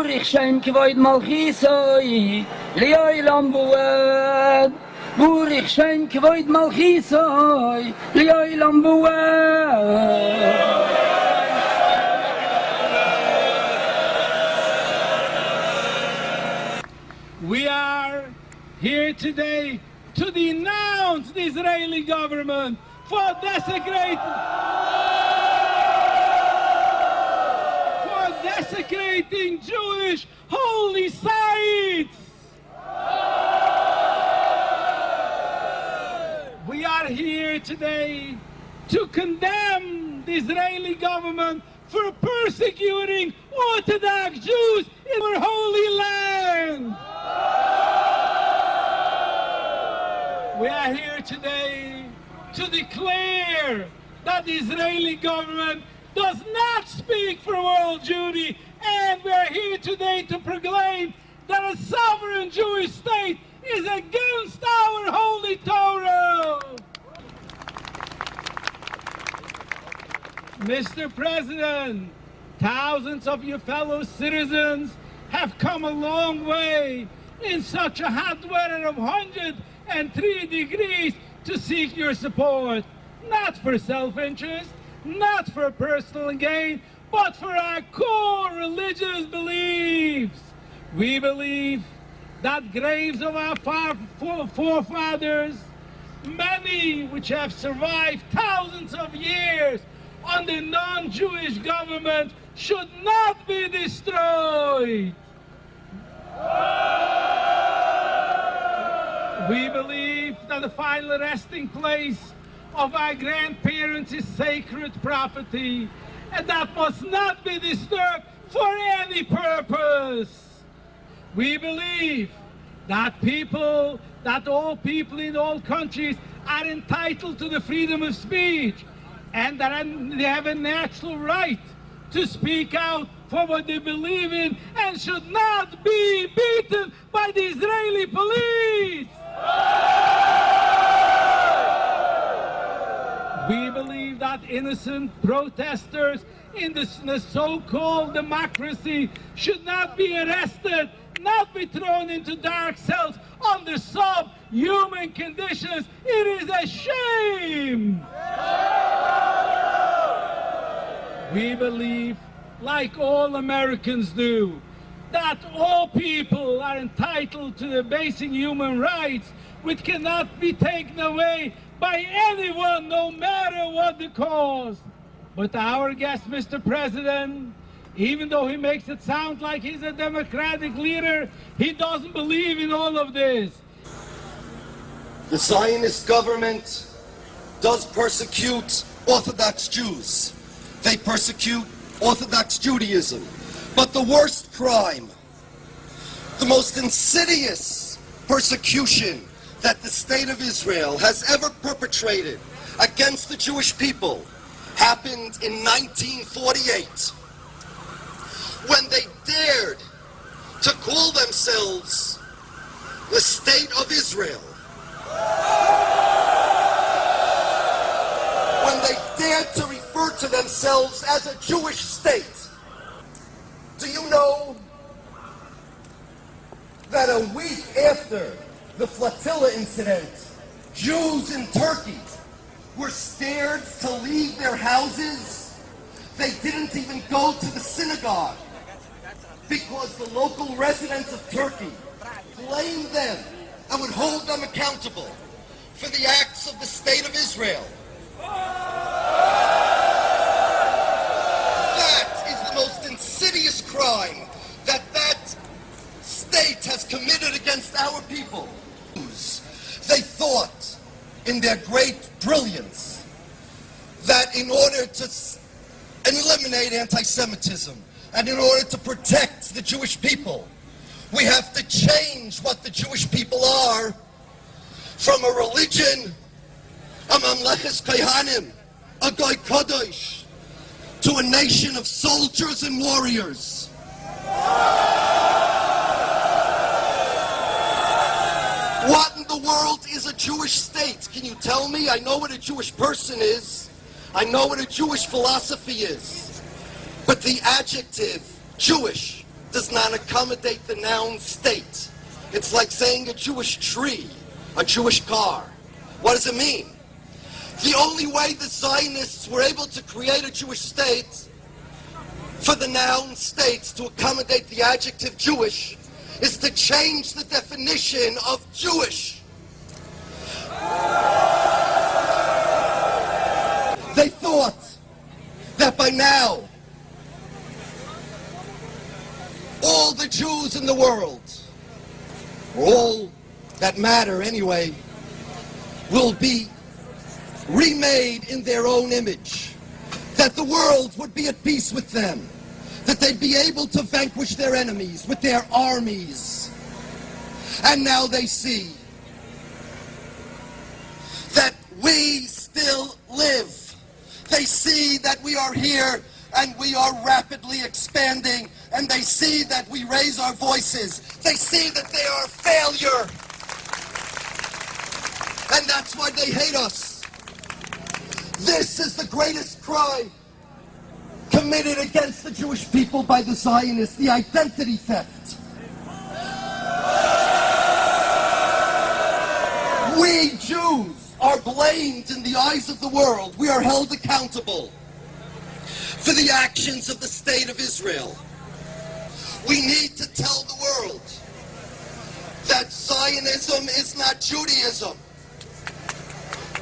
Burich Shem Kvoid Malchisoi, Lioilam Buad. Burich Shem Kvoid Malchisoi, Lioilam Buad. We are here today to denounce the Israeli government for desecrating Jewish holy sites. We are here today to condemn the Israeli government for persecuting Orthodox Jews in our holy land. We are here today to declare that the Israeli government does not speak for world Jewry, and we are here today to proclaim that a sovereign Jewish state is against our holy Torah. Mr. President, thousands of your fellow citizens have come a long way in such a hot weather of 103 degrees to seek your support, not for self-interest, not for personal gain, but for our core religious beliefs. We believe that graves of our forefathers, many which have survived thousands of years under non-Jewish government, should not be destroyed. We believe that the final resting place of our grandparents is sacred property, and that must not be disturbed for any purpose. We believe that all people in all countries are entitled to the freedom of speech, and that they have a natural right to speak out for what they believe in and should not be beaten by the Israeli police. We believe that innocent protesters in the so-called democracy should not be arrested, not be thrown into dark cells under subhuman conditions. It is a shame. We believe, like all Americans do, that all people are entitled to the basic human rights, which cannot be taken away by anyone, no matter what the cause. But our guest, Mr. President, even though he makes it sound like he's a democratic leader, he doesn't believe in all of this. The Zionist government does persecute Orthodox Jews. They persecute Orthodox Judaism. But the worst crime, the most insidious persecution that the state of Israel has ever perpetrated against the Jewish people happened in 1948, when they dared to call themselves the State of Israel. When they dared to refer to themselves as a Jewish state. Do you know that a week after the flotilla incident, Jews in Turkey were scared to leave their houses? They didn't even go to the synagogue because the local residents of Turkey blamed them and would hold them accountable for the acts of the State of Israel. That is the most insidious crime that state has committed against our people. They thought, in their great brilliance, that in order to eliminate anti-Semitism and in order to protect the Jewish people, we have to change what the Jewish people are from a religion, a Mamleches Kohanim, a Goy Kodesh, to a nation of soldiers and warriors. What in the world is a Jewish state? Can you tell me? I know what a Jewish person is. I know what a Jewish philosophy is. But the adjective Jewish does not accommodate the noun state. It's like saying a Jewish tree, a Jewish car. What does it mean? The only way the Zionists were able to create a Jewish state for the noun states to accommodate the adjective Jewish is to change the definition of Jewish. They thought that by now all the Jews in the world, or all that matter anyway, will be remade in their own image, that the world would be at peace with them, that they'd be able to vanquish their enemies with their armies. And now they see that we still live. They see that we are here and we are rapidly expanding, and they see that we raise our voices. They see that they are a failure. And that's why they hate us. This is the greatest crime committed against the Jewish people by the Zionists, the identity theft. We Jews are blamed in the eyes of the world. We are held accountable for the actions of the state of Israel. We need to tell the world that Zionism is not Judaism.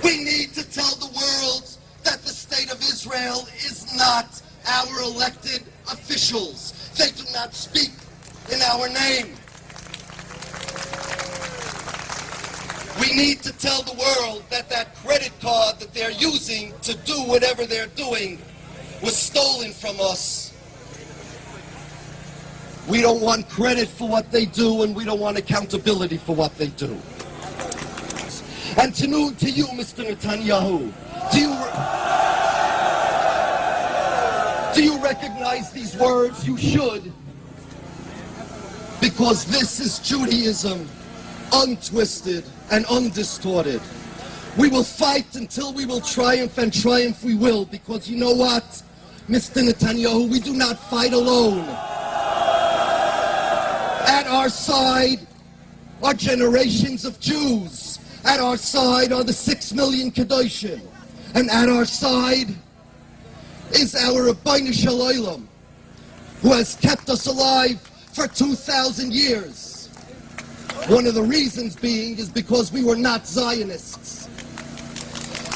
We need to tell the world that the state of Israel is not our elected officials. They do not speak in our name. We need to tell the world that that credit card that they're using to do whatever they're doing was stolen from us. We don't want credit for what they do, and we don't want accountability for what they do. And to you, Mr. Netanyahu, do you recognize these words? You should, because this is Judaism, untwisted and undistorted. We will fight until we will triumph, and triumph we will, because you know what, Mr. Netanyahu, we do not fight alone. At our side are generations of Jews. At our side are the 6 million Kedoshim. And at our side is our Rabbeinu Shalom, who has kept us alive for 2,000 years. One of the reasons being is because we were not Zionists.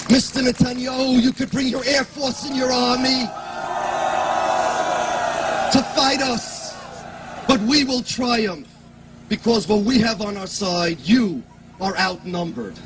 Mr. Netanyahu, you could bring your Air Force and your army to fight us, but we will triumph, because what we have on our side, you are outnumbered.